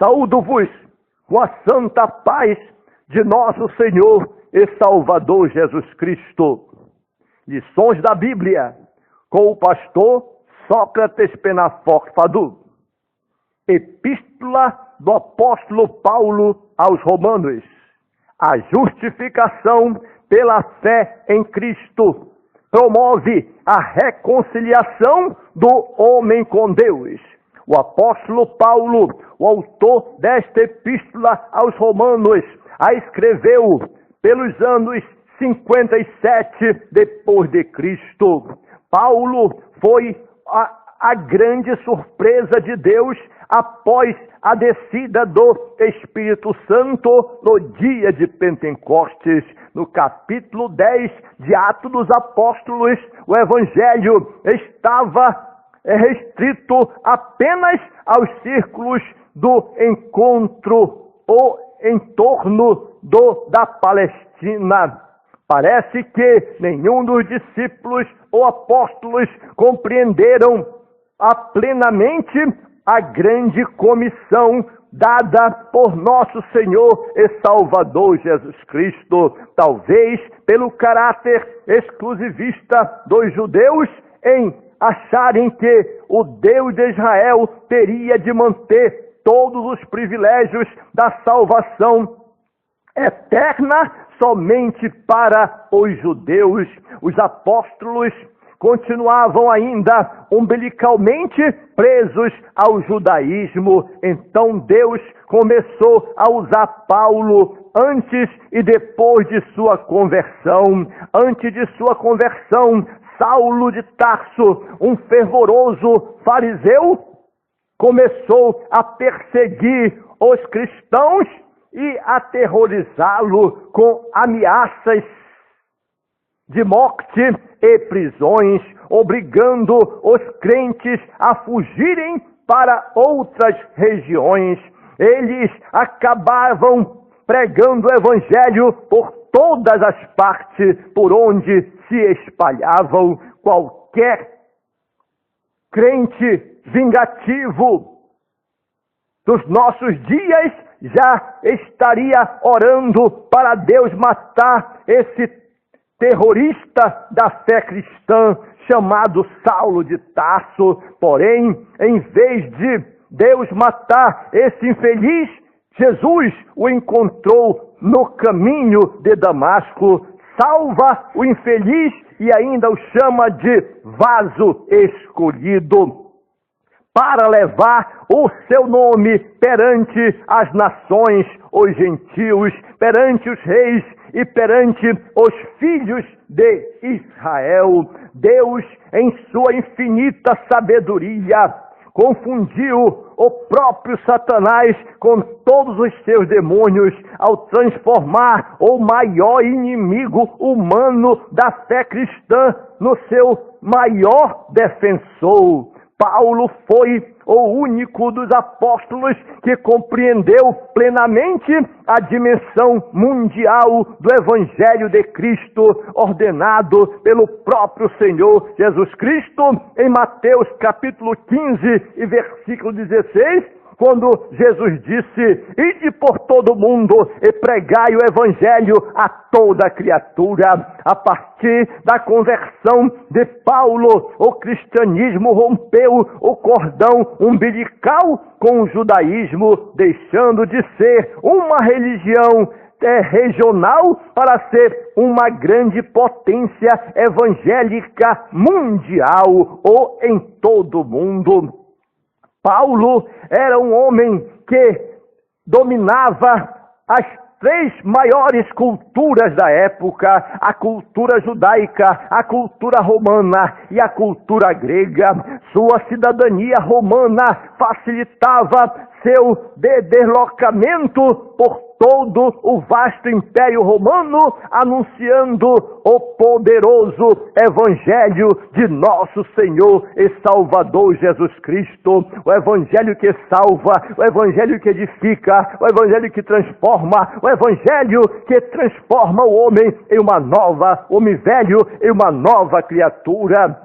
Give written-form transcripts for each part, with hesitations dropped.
Saúdo-vos com a santa paz de nosso Senhor e Salvador Jesus Cristo. Lições da Bíblia com o pastor Sócrates Penaforte Fadu. Epístola do apóstolo Paulo aos Romanos. A justificação pela fé em Cristo promove a reconciliação do homem com Deus. O apóstolo Paulo, o autor desta epístola aos Romanos, a escreveu pelos anos 57 depois de Cristo. Paulo foi a grande surpresa de Deus após a descida do Espírito Santo no dia de Pentecostes. No capítulo 10 de Atos dos Apóstolos, o Evangelho estava restrito apenas aos círculos do encontro ou em torno da Palestina. Parece que nenhum dos discípulos ou apóstolos compreenderam plenamente a grande comissão dada por nosso Senhor e Salvador Jesus Cristo, talvez pelo caráter exclusivista dos judeus em acharem que o Deus de Israel teria de manter todos os privilégios da salvação eterna somente para os judeus. Os apóstolos continuavam ainda umbilicalmente presos ao judaísmo. Então Deus começou a usar Paulo antes e depois de sua conversão. Antes de sua conversão, Saulo de Tarso, um fervoroso fariseu, começou a perseguir os cristãos e aterrorizá-lo com ameaças de morte e prisões, obrigando os crentes a fugirem para outras regiões. Eles acabavam pregando o evangelho por todas as partes por onde se espalhavam. Qualquer crente vingativo dos nossos dias já estaria orando para Deus matar esse terrorista da fé cristã chamado Saulo de Tarso. Porém, em vez de Deus matar esse infeliz, Jesus o encontrou no caminho de Damasco, salva o infeliz e ainda o chama de vaso escolhido para levar o seu nome perante as nações, os gentios, perante os reis e perante os filhos de Israel. Deus, em sua infinita sabedoria, confundiu o próprio Satanás com todos os seus demônios ao transformar o maior inimigo humano da fé cristã no seu maior defensor. Paulo foi o único dos apóstolos que compreendeu plenamente a dimensão mundial do Evangelho de Cristo, ordenado pelo próprio Senhor Jesus Cristo, em Mateus capítulo 15 e versículo 16, quando Jesus disse: ide por todo mundo e pregai o evangelho a toda criatura. A partir da conversão de Paulo, o cristianismo rompeu o cordão umbilical com o judaísmo, deixando de ser uma religião regional para ser uma grande potência evangélica mundial ou em todo o mundo. Paulo era um homem que dominava as três maiores culturas da época: a cultura judaica, a cultura romana e a cultura grega. Sua cidadania romana facilitava seu deslocamento por todo o vasto Império Romano, anunciando o poderoso Evangelho de nosso Senhor e Salvador Jesus Cristo. O Evangelho que salva, o Evangelho que edifica, o Evangelho que transforma, o Evangelho que transforma o homem em uma nova, homem velho em uma nova criatura.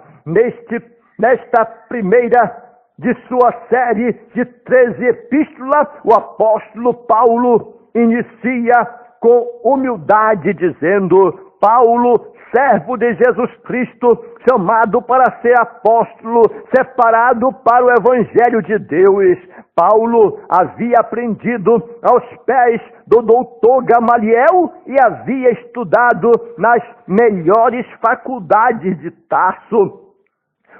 Nesta primeira de sua série de 13 epístolas, o apóstolo Paulo inicia com humildade, dizendo: Paulo, servo de Jesus Cristo, chamado para ser apóstolo, separado para o Evangelho de Deus. Paulo havia aprendido aos pés do doutor Gamaliel e havia estudado nas melhores faculdades de Tarso,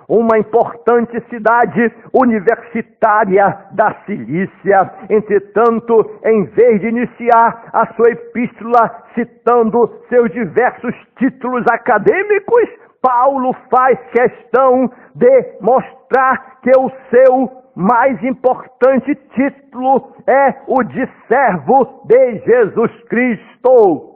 uma importante cidade universitária da Cilícia. Entretanto, em vez de iniciar a sua epístola citando seus diversos títulos acadêmicos, Paulo faz questão de mostrar que o seu mais importante título é o de servo de Jesus Cristo.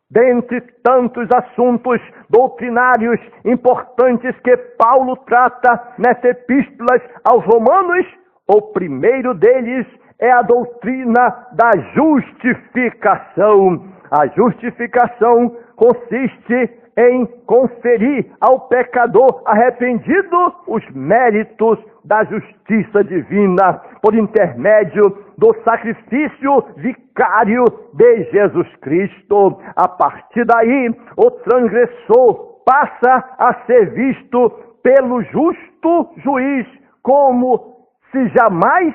Dentre tantos assuntos doutrinários importantes que Paulo trata nessas epístolas aos Romanos, o primeiro deles é a doutrina da justificação. A justificação consiste em conferir ao pecador arrependido os méritos da justiça divina por intermédio do sacrifício vicário de Jesus Cristo. A partir daí, o transgressor passa a ser visto pelo justo juiz como se jamais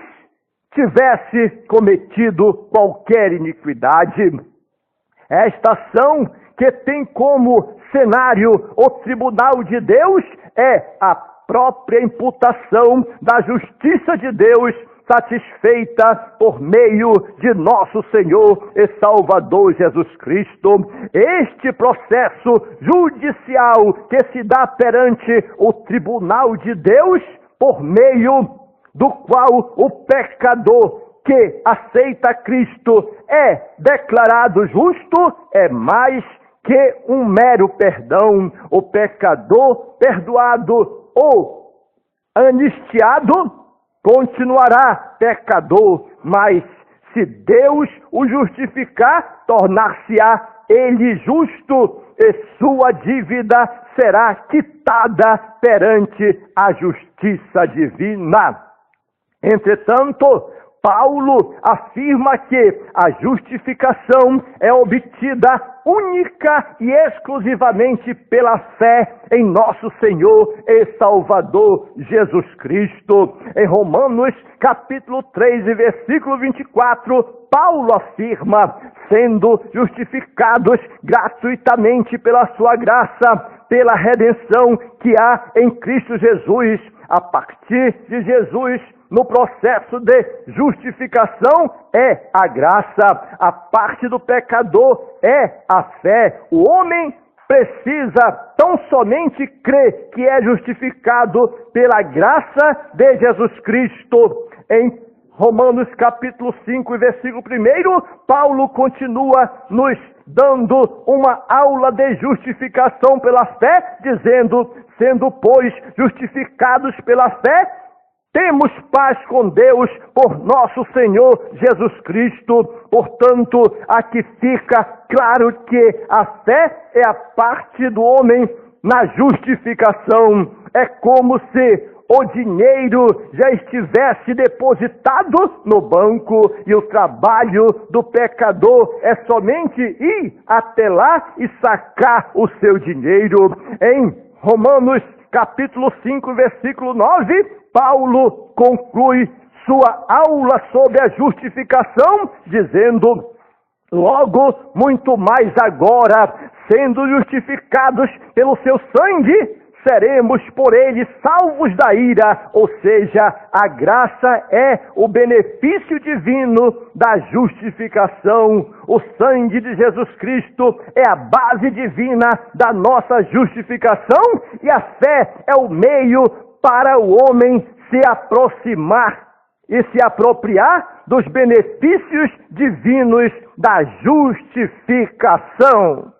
tivesse cometido qualquer iniquidade. Esta ação, que tem como cenário o tribunal de Deus, é a própria imputação da justiça de Deus satisfeita por meio de nosso Senhor e Salvador Jesus Cristo. Este processo judicial que se dá perante o tribunal de Deus, por meio do qual o pecador que aceita Cristo é declarado justo, é mais que um mero perdão. O pecador perdoado ou anistiado continuará pecador, mas se Deus o justificar, tornar-se-á ele justo e sua dívida será quitada perante a justiça divina. Entretanto, Paulo afirma que a justificação é obtida única e exclusivamente pela fé em nosso Senhor e Salvador Jesus Cristo. Em Romanos capítulo 3 e versículo 24, Paulo afirma: sendo justificados gratuitamente pela sua graça, pela redenção que há em Cristo Jesus. A partir de Jesus, no processo de justificação é a graça, a parte do pecador é a fé. O homem precisa tão somente crer que é justificado pela graça de Jesus Cristo. Em Romanos capítulo 5, versículo 1, Paulo continua nos dando uma aula de justificação pela fé, dizendo: sendo, pois, justificados pela fé, temos paz com Deus por nosso Senhor Jesus Cristo. Portanto, aqui fica claro que a fé é a parte do homem na justificação. É como se o dinheiro já estivesse depositado no banco e o trabalho do pecador é somente ir até lá e sacar o seu dinheiro. Em Romanos capítulo 5, versículo 9, Paulo conclui sua aula sobre a justificação dizendo: logo, muito mais agora, sendo justificados pelo seu sangue, seremos por ele salvos da ira. Ou seja, a graça é o benefício divino da justificação. O sangue de Jesus Cristo é a base divina da nossa justificação e a fé é o meio para o homem se aproximar e se apropriar dos benefícios divinos da justificação.